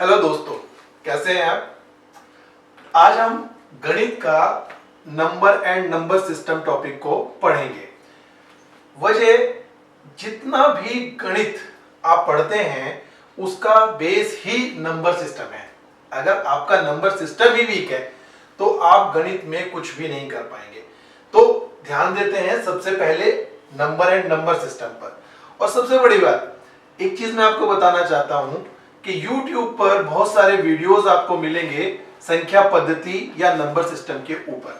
Hello दोस्तों, कैसे हैं आप। आज हम गणित का number and number system topic को पढ़ेंगे। वजह, जितना भी गणित आप पढ़ते हैं उसका बेस ही नंबर सिस्टम है। अगर आपका नंबर सिस्टम ही वीक है तो आप गणित में कुछ भी नहीं कर पाएंगे। तो ध्यान देते हैं सबसे पहले नंबर एंड नंबर सिस्टम पर। और सबसे बड़ी बात, एक चीज मैं आपको बताना चाहता हूं कि YouTube पर बहुत सारे वीडियोस आपको मिलेंगे संख्या पद्धति या नंबर सिस्टम के ऊपर,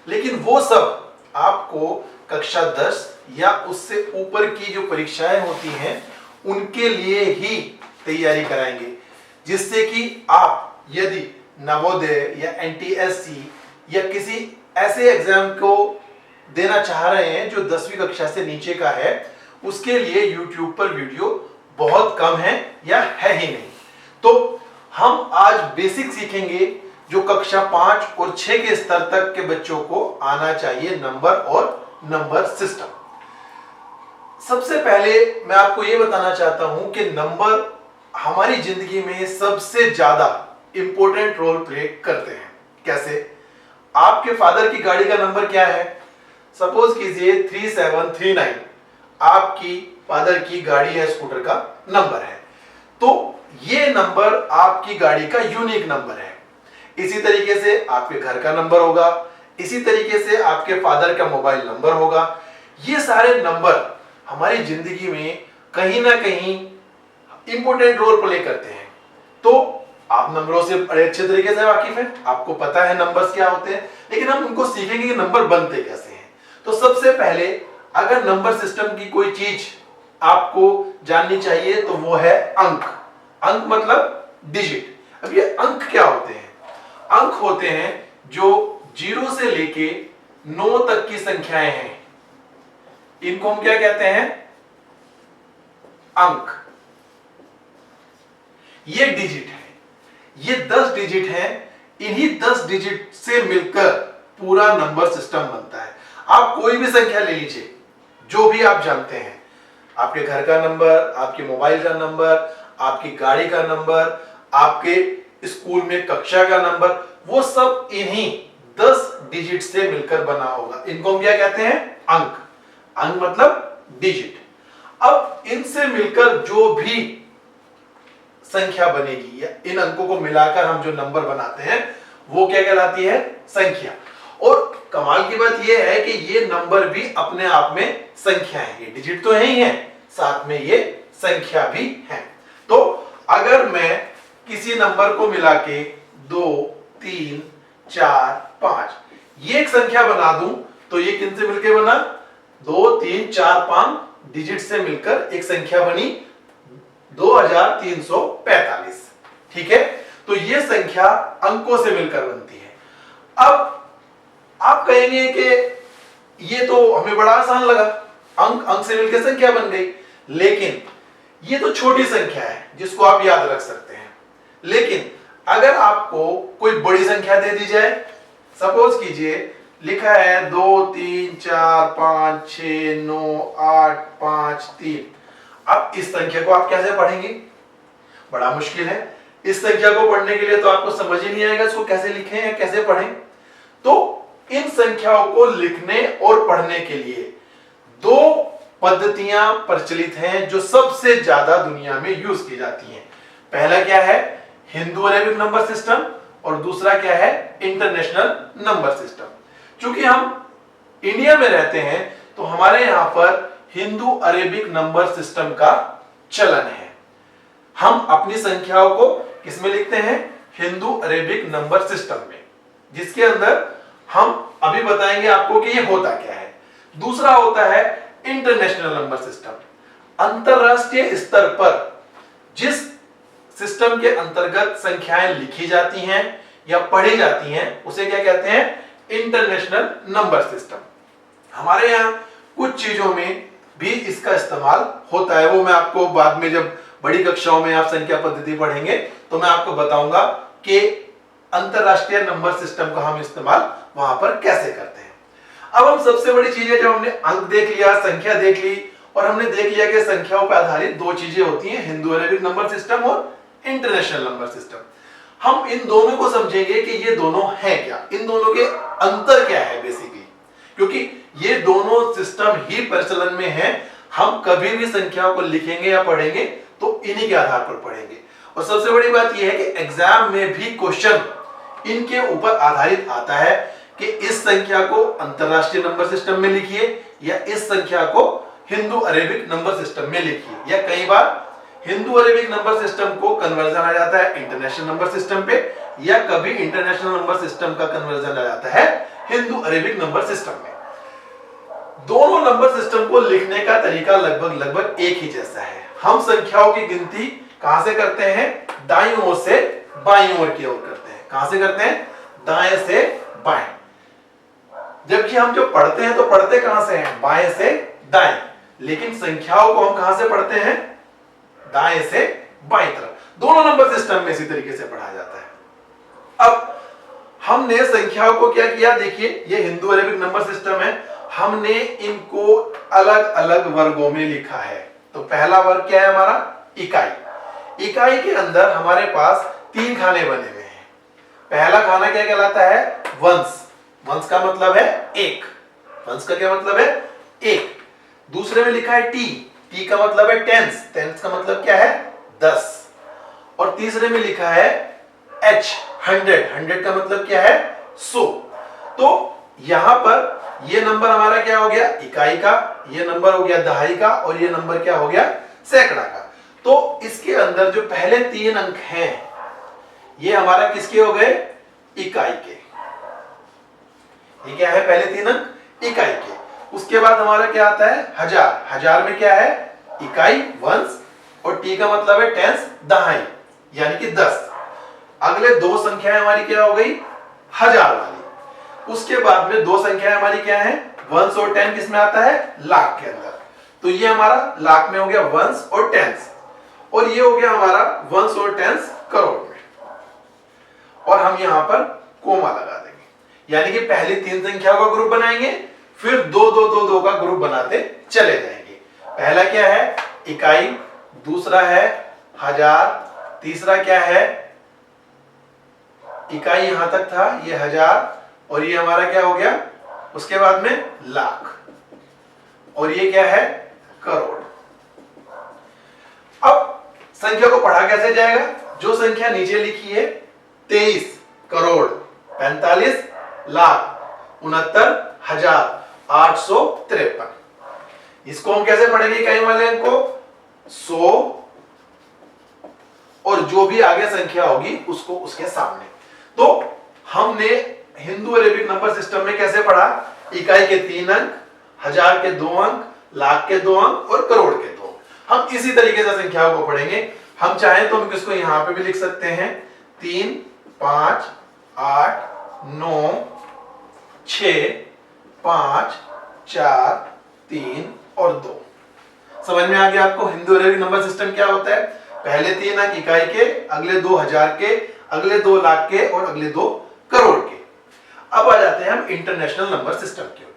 लेकिन वो सब आपको कक्षा 10 या उससे ऊपर की जो परीक्षाएं होती हैं उनके लिए ही तैयारी कराएंगे, जिससे कि आप यदि नवोदय या NTSC या किसी ऐसे एग्जाम को देना चाह रहे हैं जो 10वीं कक्षा से नीचे का है, उसके लिए YouTube पर वीडियो बहुत कम है या है ही नहीं। तो हम आज बेसिक सीखेंगे जो कक्षा 5 और 6 के स्तर तक के बच्चों को आना चाहिए, नंबर और नंबर सिस्टम। सबसे पहले मैं आपको यह बताना चाहता हूं कि नंबर हमारी जिंदगी में सबसे ज्यादा इंपॉर्टेंट रोल प्ले करते हैं। कैसे? आपके फादर की गाड़ी का नंबर क्या है? सपोज कीजिए 3739 आपकी फादर की गाड़ी है, स्कूटर का नंबर है, तो ये नंबर आपकी गाड़ी का यूनिक नंबर है। इसी तरीके से आपके घर का नंबर होगा, इसी तरीके से आपके फादर का मोबाइल नंबर होगा। ये सारे नंबर हमारी जिंदगी में कहीं ना कहीं इंपॉर्टेंट रोल प्ले करते हैं। तो आप नंबरों से बड़े अच्छे तरीके से वाकिफ हैं, आपको पता है नंबर्स क्या होते हैं, लेकिन हम उनको सीखेंगे कि नंबर बनते कैसे हैं। तो सबसे पहले अगर नंबर सिस्टम की कोई चीज आपको जाननी चाहिए तो वो है अंक। अंक मतलब डिजिट। अब ये अंक क्या होते हैं? अंक होते हैं जो 0 से लेके 9 तक की संख्याएं हैं, इनको हम क्या कहते हैं? अंक। ये डिजिट है, ये 10 डिजिट है। इन्हीं 10 डिजिट से मिलकर पूरा नंबर सिस्टम बनता है। आप कोई भी संख्या ले लीजिए, जो भी आप जानते हैं, आपके घर का नंबर, आपके मोबाइल का नंबर, आपकी गाड़ी का नंबर, आपके स्कूल में कक्षा का नंबर, वो सब इन्हीं 10 डिजिट से मिलकर बना होगा। इनको हम क्या कहते हैं? अंक। अंक मतलब डिजिट। अब इनसे मिलकर जो भी संख्या बनेगी या इन अंकों को मिलाकर हम जो नंबर बनाते हैं वो क्या कहलाती है? संख्या। और कमाल की बात यह है कि ये नंबर भी अपने आप में संख्या है। ये डिजिट तो है ही है, साथ में ये संख्या भी है। तो अगर मैं किसी नंबर को मिला के 2, 3, 4, 5 ये एक संख्या बना दूं तो ये किन से मिलकर बना? 2, 3, 4, 5 डिजिट से मिलकर एक संख्या बनी 2345। ठीक है, तो ये संख्या अंकों से मिलकर बनती है। अब आप कहेंगे कि ये तो हमें बड़ा आसान लगा, अंक अंक से मिलकर संख्या बन गई, लेकिन ये तो छोटी संख्या है जिसको आप याद रख सकते हैं। लेकिन अगर आपको कोई बड़ी संख्या दे दी जाए, सपोज कीजिए लिखा है 2, 3, 4, 5, 6, 9, 8, 5, 3। अब इस संख्या को आप कैसे पढ़ेंगे? बड़ा मुश्किल है। इस संख्या को पढ़ने के लिए तो आपको समझ ही नहीं आएगा इसको कैसे लिखें या कैसे पढ़ें। तो इन संख्याओं को लिखने और पढ़ने के लिए 2 पद्धतियां प्रचलित हैं जो सबसे ज्यादा दुनिया में यूज की जाती हैं। पहला क्या है? हिंदू अरेबिक नंबर सिस्टम, और दूसरा क्या है? International number system. चूंकि हम इंडिया में रहते हैं तो हमारे यहां पर हिंदू अरेबिक नंबर सिस्टम का चलन है। हम अपनी संख्याओं को किसमें लिखते हैं? हिंदू अरेबिक नंबर सिस्टम में, जिसके अंदर हम अभी बताएंगे आपको कि ये होता क्या है। दूसरा होता है इंटरनेशनल नंबर सिस्टम। अंतरराष्ट्रीय स्तर पर जिस सिस्टम के अंतर्गत संख्याएं लिखी जाती हैं या पढ़ी जाती हैं उसे क्या कहते हैं? International number system. हमारे यहां कुछ चीजों में भी इसका इस्तेमाल होता है, वो मैं आपको बाद में जब बड़ी कक्षाओं में आप संख्या पद्धति पढ़ेंगे तो मैं आपको बताऊंगा कि अंतरराष्ट्रीय नंबर सिस्टम का हम इस्तेमाल वहां पर कैसे करते हैं। अब हम सबसे बड़ी चीज है, जब हमने अंक देख लिया, संख्या देख ली, और हमने देख लिया कि संख्याओं पर आधारित 2 चीजें होती हैं, हिंदू अरेबिक नंबर सिस्टम और इंटरनेशनल नंबर सिस्टम। हम इन दोनों को समझेंगे कि ये दोनों हैं क्या, इन दोनों के अंतर क्या है बेसिकली, क्योंकि ये दोनों सिस्टम ही प्रचलन में हैं। हम कभी भी संख्याओं को लिखेंगे या पढ़ेंगे तो इन्हीं के आधार पर पढ़ेंगे। और सबसे बड़ी बात यह है कि एग्जाम में भी क्वेश्चन इनके ऊपर आधारित आता है कि इस संख्या को अंतरराष्ट्रीय नंबर सिस्टम में लिखिए या इस संख्या को हिंदू अरेबिक नंबर सिस्टम में लिखिए, या कई बार हिंदू अरेबिक नंबर सिस्टम को कन्वर्जन आ जाता है इंटरनेशनल नंबर सिस्टम पे, या कभी इंटरनेशनल नंबर सिस्टम का कन्वर्जन आ जाता है हिंदू अरेबिक नंबर सिस्टम में। दोनों नंबर सिस्टम को लिखने का तरीका लगभग एक ही जैसा है। हम संख्याओं की गिनती कहां से करते हैं? दाईं ओर से बाईं ओर की ओर करते हैं। कहां से करते हैं? दाएं से बाएं। जबकि हम जो पढ़ते हैं तो पढ़ते कहां से हैं? बाएं से दाएं। लेकिन संख्याओं को हम कहां से पढ़ते हैं? दाएं से बाईं तरफ। दोनों नंबर सिस्टम में इसी तरीके से पढ़ा जाता है। अब हमने संख्याओं को क्या किया? देखिए, ये हिंदू अरेबिक नंबर सिस्टम है, हमने इनको अलग अलग वर्गों में लिखा है। तो पहला वर्ग क्या है हमारा? इकाई। इकाई के अंदर हमारे पास 3 खाने बने हुए हैं। पहला खाना क्या कहलाता है? वंश। वंश का मतलब है 1। वंश का क्या मतलब है? 1। दूसरे में लिखा है टी। टी का मतलब है टेंस। टेंस का मतलब क्या है? 10। और तीसरे में लिखा है एच, 100। 100 का मतलब क्या है? 100। तो यहां पर ये नंबर हमारा क्या हो गया? इकाई का, ये नंबर हो गया दहाई का, और ये नंबर क्या हो गया? सैकड़ा का। तो इसके अंदर जो पहले 3 अंक हैं ये हमारा किसके हो गए? इकाई के। ये क्या है? पहले 3 अंक इकाई के। उसके बाद हमारा क्या आता है? हजार। हजार में क्या है? इकाई, वंश, और टी का मतलब है टेंस, दहाई, यानी कि 10। अगले 2 संख्याएं हमारी क्या हो गई? हजार वाली। उसके बाद में 2 संख्याएं हमारी क्या है? वंश और टेन। किस में आता है? लाख के अंदर। तो ये हमारा लाख में हो गया वंश और टेंस, और ये हो गया हमारा वंश और टेंस करोड़ में। और हम यहां पर कोमा लगा देंगे, यानी कि पहले 3 संख्याओं का ग्रुप बनाएंगे, फिर 2 2 2 2 का ग्रुप बनाते चले जाएंगे। पहला क्या है? इकाई। दूसरा है हजार। तीसरा क्या है? इकाई यहां तक था, ये हजार, और ये हमारा क्या हो गया? उसके बाद में लाख, और ये क्या है? करोड़। अब संख्या को पढ़ा कैसे जाएगा? जो संख्या नीचे लिखी है 23 करोड़ 45 लाख 69,853, इसको हम कैसे पढ़ेंगे? इकाई वाले अंक को 100, और जो भी आगे संख्या होगी उसको उसके सामने। तो हमने हिंदू अरेबिक नंबर सिस्टम में कैसे पढ़ा? इकाई के 3 अंक, हजार के 2 अंक, लाख के 2 अंक और करोड़ के 2 अंक। हम इसी तरीके से संख्याओं को पढ़ेंगे। हम चाहें तो हम किसको यहां पे भी लिख सकते हैं, 3 5 8 9 6 5 4 3 और 2। समझ में आ गया आपको हिंदू अरेबिक नंबर सिस्टम क्या होता है? पहले 3 अंक इकाई के, अगले 2 हजार के, अगले 2 लाख के और अगले 2 करोड़ के। अब आ जाते हैं हम इंटरनेशनल नंबर सिस्टम के ऊपर।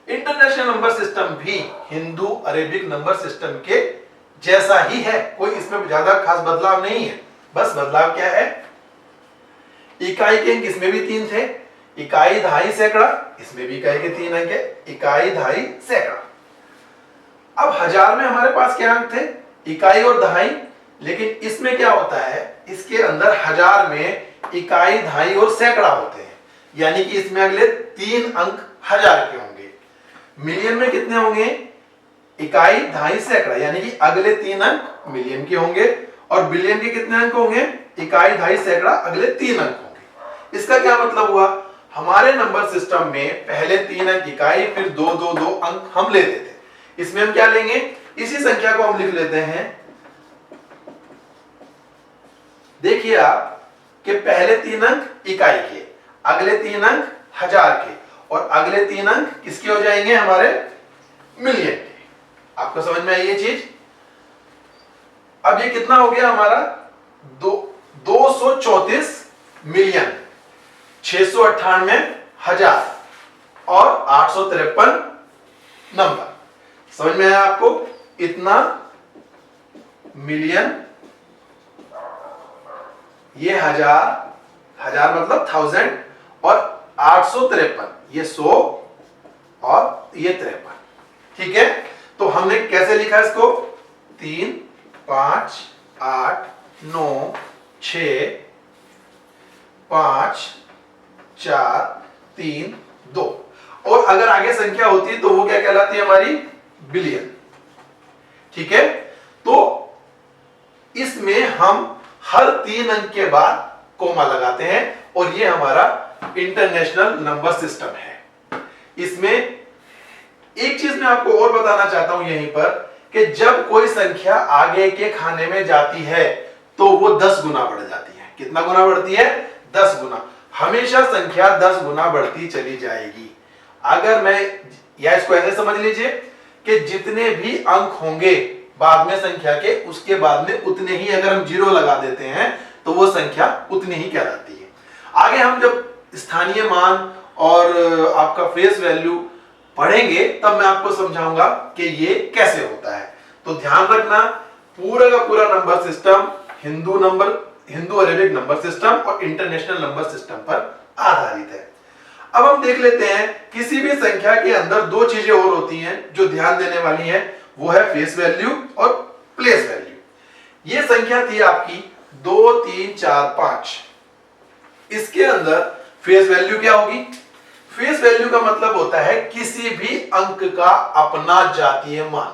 इंटरनेशनल नंबर सिस्टम भी हिंदू अरेबिक नंबर सिस्टम के जैसा ही है, कोई इसमें ज्यादा खास बदलाव नहीं है। बस बदलाव क्या है? इकाई के अंक इसमें भी 3 थे, इकाई दहाई सैकड़ा, इसमें भी इकाई के 3 अंक है, इकाई दहाई सैकड़ा। अब हजार में हमारे पास क्या अंक थे? इकाई और दहाई, लेकिन इसमें क्या होता है? इसके अंदर हजार में इकाई दहाई और सैकड़ा होते हैं, यानी कि इसमें अगले 3 अंक हजार के होंगे। मिलियन में कितने होंगे? इकाई दहाई सैकड़ा, यानी कि अगले 3 अंक मिलियन के होंगे। और बिलियन के कितने अंक होंगे? इकाई दहाई सैकड़ा, अगले 3 अंक होंगे। इसका क्या मतलब हुआ? हमारे नंबर सिस्टम में पहले 3 अंक इकाई, फिर 2 2 2 अंक हम लेते थे। इसमें हम क्या लेंगे? इसी संख्या को हम लिख लेते हैं। देखिए आप कि पहले 3 अंक इकाई के, अगले 3 अंक हजार के, और अगले 3 अंक किसके हो जाएंगे? हमारे मिलियन के। आपको समझ में आई ये चीज? अब ये कितना हो गया हमारा? 234 मिलियन 698 हजार और 853 नंबर। समझ में आया आपको? इतना मिलियन ये 1000 मतलब 1000 और 853 ये 100 और ये 53। ठीक है, तो हमने कैसे लिखा इसको 3 5 8 9 6 5 4 3 2। और अगर आगे संख्या होती है तो वो क्या कहलाती है हमारी बिलियन। ठीक है, तो इसमें हम हर 3 अंक के बाद कोमा लगाते हैं और ये हमारा इंटरनेशनल नंबर सिस्टम है। इसमें एक चीज मैं आपको और बताना चाहता हूं यहीं पर कि जब कोई संख्या आगे के खाने में जाती है तो वो 10 गुना बढ़ जाती है। कितना गुना बढ़ती है? 10 गुना। हमेशा संख्या 10 गुना बढ़ती चली जाएगी। अगर मैं, या इसको ऐसे समझ लीजिए कि जितने भी अंक होंगे बाद में संख्या के, उसके बाद में उतने ही अगर हम 0 लगा देते हैं तो वो संख्या उतनी ही कहलाती है। आगे हम जब स्थानीय मान और आपका फेस वैल्यू पढ़ेंगे तब मैं आपको समझाऊंगा कि ये कैसे होता है। तो ध्यान रखना, पूरा का पूरा number system Hindu Arabic number system और इंटरनेशनल नंबर सिस्टम पर आधारित है। अब हम देख लेते हैं किसी भी संख्या के अंदर 2 चीजें और होती हैं जो ध्यान देने वाली हैं, वो है फेस वैल्यू और प्लेस वैल्यू। ये संख्या थी आपकी 2 3 4 5। इसके अंदर फेस वैल्यू क्या होगी? फेस वैल्यू का मतलब होता है किसी भी अंक का अपना जातीय मान।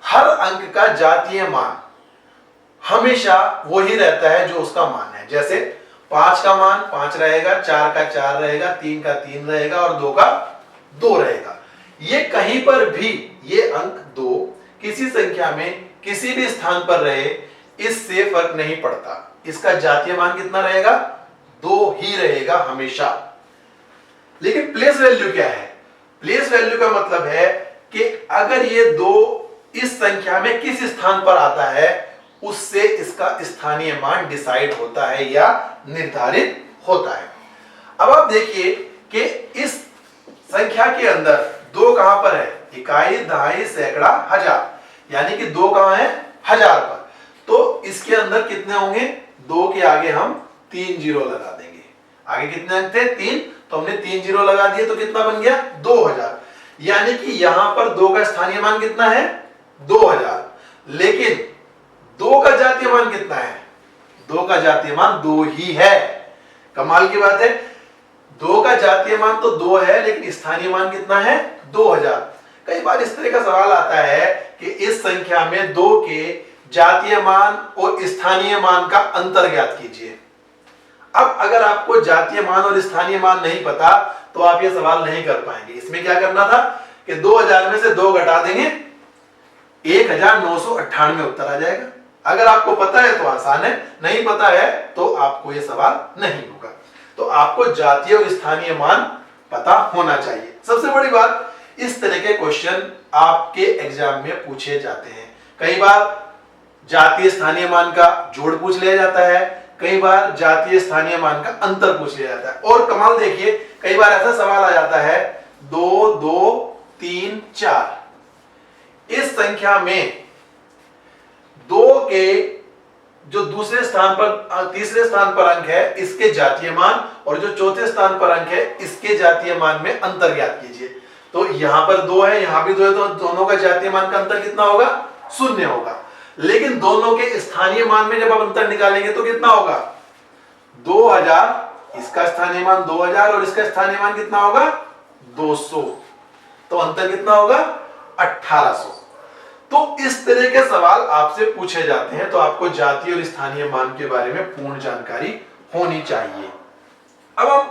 हर अंक का जातीय मान हमेशा वही रहता है जो उसका मान है। जैसे 5 का मान 5 रहेगा, 4 का 4 रहेगा, 3 का 3 रहेगा और 2 का 2 रहेगा। ये कहीं पर भी ये अंक 2 किसी संख्या में किसी भी स्थान पर रहे, इससे फर्क नहीं पड़ता। इसका जातीय मान कितना रहेगा? 2 ही रहेगा हमेशा। लेकिन प्लेस वैल्यू क्या है? प्लेस वैल्यू का मतलब है कि अगर ये 2 इस संख्या में किस स्थान पर आता है उससे इसका स्थानीय मान डिसाइड होता है या निर्धारित होता है। अब आप देखिए कि इस संख्या के अंदर 2 कहां पर है? इकाई, दहाई, सैकड़ा, हजार, यानी कि 2 कहां है? 1000 पर। तो इसके अंदर कितने होंगे? 2 के आगे हम 3 जीरो लगा देंगे। आगे कितने अंक थे? 3, तो हमने 3 जीरो लगा दिए तो कितना बन गया? 2000। यानी कि यहां पर 2 का स्थानीय मान कितना है? 2000। लेकिन 2 का जातीय मान कितना है? 2 का जातीय मान 2 ही है। कमाल की बात है, 2 का जातीय मान तो 2 है लेकिन स्थानीय मान कितना है? 2000। कई बार इस तरह का सवाल आता है कि इस संख्या में 2 के जातीय मान और स्थानीय मान का अंतर ज्ञात कीजिए। अब अगर आपको जातीय मान और स्थानीय मान नहीं पता तो आप ये सवाल नहीं कर पाएंगे। इसमें क्या करना था कि 2000 में से 2 घटा देंगे, 1998 उत्तर आ जाएगा। अगर आपको पता है तो आसान है, नहीं पता है तो आपको यह सवाल नहीं होगा। तो आपको जातीय और स्थानीय मान पता होना चाहिए। सबसे बड़ी बात, इस तरह के क्वेश्चन आपके एग्जाम में पूछे जाते हैं। कई बार जातीय स्थानीय मान का जोड़ पूछ लिया जाता है, कई बार जातीय स्थानीय मान का अंतर पूछ लिया जाता है। और कमाल देखिए, कई बार ऐसा सवाल आ जाता है 2 2 3 4, इस संख्या में 2 के जो दूसरे स्थान पर तीसरे स्थान पर अंक है इसके जातीय मान और जो चौथे स्थान पर अंक है इसके जातीय मान में अंतर ज्ञात कीजिए। तो यहां पर 2 है, यहां भी 2 है, तो दोनों का जातीय मान का अंतर कितना होगा? 0 होगा। लेकिन दोनों के स्थानीय मान में जब आप अंतर निकालेंगे तो कितना होगा? 2000, इसका स्थानीय मान 2000 और इसका स्थानीय मान कितना होगा? 200। तो अंतर कितना होगा? 1800। तो इस तरह के सवाल आपसे पूछे जाते हैं, तो आपको जातीय और स्थानीय मान के बारे में पूर्ण जानकारी होनी चाहिए। अब हम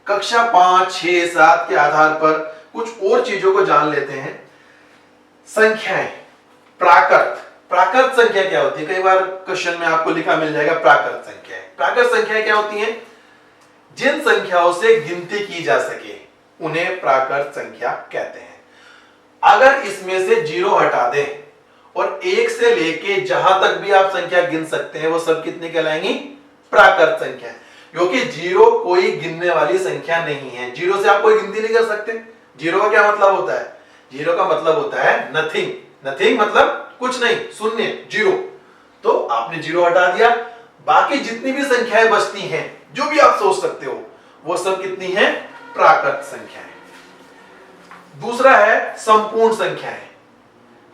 कक्षा 5, 6, 7 के आधार पर कुछ और चीजों को जान लेते हैं। संख्याएं, प्राकृत संख्या क्या होती है? कई बार क्वेश्चन में आपको लिखा मिल जाएगा प्राकृत संख्या। प्राकृत संख्या क्या होती है? जिन संख्याओं से गिनती की जा सके उन्हें प्राकृत संख्या कहते हैं। अगर इसमें से 0 हटा दें और 1 से लेके जहां तक भी आप संख्या गिन सकते हैं वो सब कितनी कहलाएंगी? प्राकृत संख्या। क्योंकि 0 कोई गिनने वाली संख्या नहीं है। 0 से आप कोई गिनती नहीं कर सकते। 0 का क्या मतलब होता है? 0 का मतलब होता है नथिंग। नथिंग मतलब कुछ नहीं, शून्य, 0। तो आपने 0 हटा दिया, बाकी जितनी भी संख्याएं बचती हैं, जो भी आप सोच सकते हो, वो सब कितनी हैं? प्राकृत संख्याएं। दूसरा है संपूर्ण संख्याएं।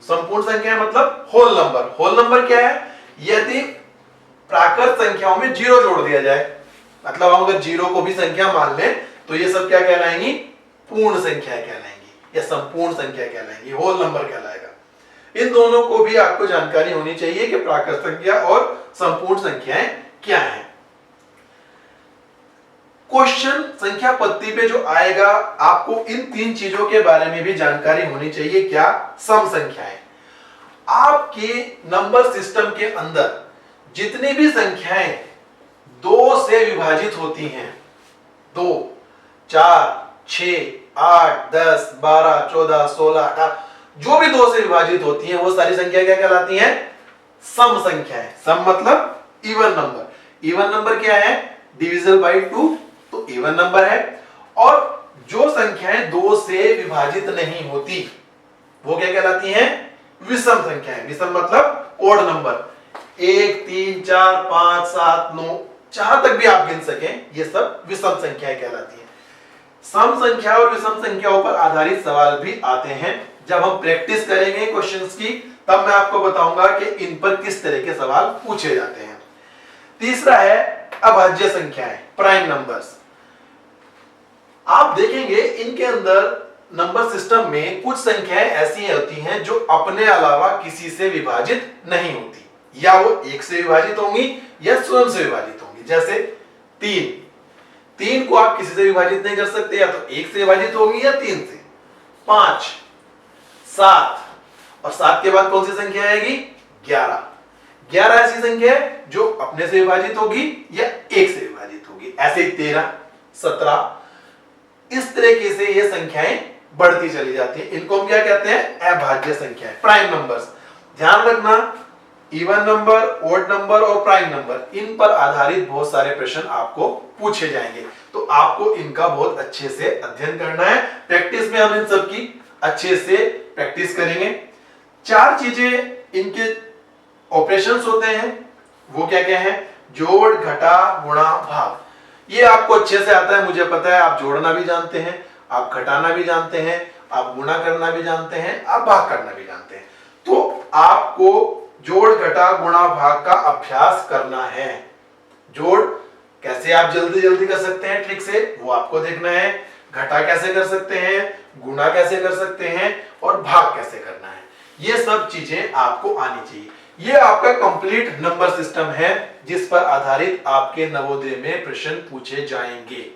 संपूर्ण संख्याएं मतलब होल नंबर। होल नंबर क्या है? यदि प्राकृत संख्याओं में जीरो जोड़ दिया जाए, मतलब हम अगर जीरो को भी संख्या मान लें, तो ये सब क्या कहलाएंगी? पूर्ण संख्या कहलाएंगी या संपूर्ण संख्या कहलाएंगी, होल नंबर कहलाएगा। इन दोनों को भी आपको जानकारी होनी चाहिए कि प्राकृत संख्या और संपूर्ण संख्याएं क्या हैं। क्वेश्चन संख्या पत्ती पे जो आएगा, आपको इन तीन चीजों के बारे में भी जानकारी होनी चाहिए। क्या? सम संख्याएं। आपके नंबर सिस्टम के अंदर जितनी भी संख्याएं 2 से विभाजित होती हैं, 2, 4, 6, 8, 10, 12, 14, 16, 18, जो भी 2 से विभाजित होती हैं, वो सारी संख्या क्या कहलाती हैं? सम संख्याएं। सम मतलब इवन नंबर। इवन नंबर क्या है? डिविजिबल बाय 2, तो इवन नंबर है। और जो संख्याएं 2 से विभाजित नहीं होती, वो क्या कहलाती हैं? विषम संख्याएं। विषम मतलब ओड नंबर। 1, 3, 4, 5, 7, 9, जहां तक भी आप गिन सकें, ये सब विषम संख्याएं कहलाती हैं। सम संख्या और विषम संख्याओं पर आधारित सवाल भी आते हैं। जब हम प्रैक्टिस करेंगे क्वेश्चंस की, तब मैं आपको बताऊंगा कि इन पर किस तरह के सवाल पूछे जाते हैं। तीसरा है अभाज्य संख्याएं, प्राइम नंबर्स। आप देखेंगे इनके अंदर नंबर सिस्टम में कुछ संख्याएं ऐसी होती हैं जो अपने अलावा किसी से विभाजित नहीं होती, या वो 1 से विभाजित होंगी या स्वयं से विभाजित होंगी। जैसे 3 को आप किसी से विभाजित नहीं कर सकते, या तो 1 से विभाजित होगी या 3 से। 5, 7, और 7 के बाद कौन सी संख्या आएगी? 11। 11 ऐसी संख्या है जो अपने से विभाजित होगी या 1 से विभाजित होगी। ऐसे 13, 17, इस तरीके से ये संख्याएं बढ़ती चली जाती है। इनको हम क्या कहते हैं? अभाज्य संख्याएं, प्राइम नंबर्स। ध्यान रखना, इवन नंबर, ओड नंबर और प्राइम नंबर, इन पर आधारित बहुत सारे प्रश्न आपको पूछे जाएंगे, तो आपको इनका बहुत अच्छे से अध्ययन करना है। प्रैक्टिस में हम इन सब की अच्छे से प्रैक्टिस करेंगे। 4 चीजें इनके ऑपरेशंस होते हैं, वो क्या क्या है? जोड़, घटा, गुणा, भाग। ये आपको अच्छे से आता है, मुझे पता है। आप जोड़ना भी जानते हैं, आप घटाना भी जानते हैं, आप गुणा करना भी जानते हैं, आप भाग करना भी जानते हैं। तो आपको जोड़, घटा, गुणा, भाग का अभ्यास करना है। जोड़ कैसे आप जल्दी जल्दी कर सकते हैं ट्रिक से, वो आपको देखना है। घटा कैसे कर सकते हैं, गुणा कैसे कर सकते हैं, और भाग कैसे करना है, ये सब चीजें आपको आनी चाहिए। ये आपका कंप्लीट नंबर सिस्टम है जिस पर आधारित आपके नवोदय में प्रश्न पूछे जाएंगे।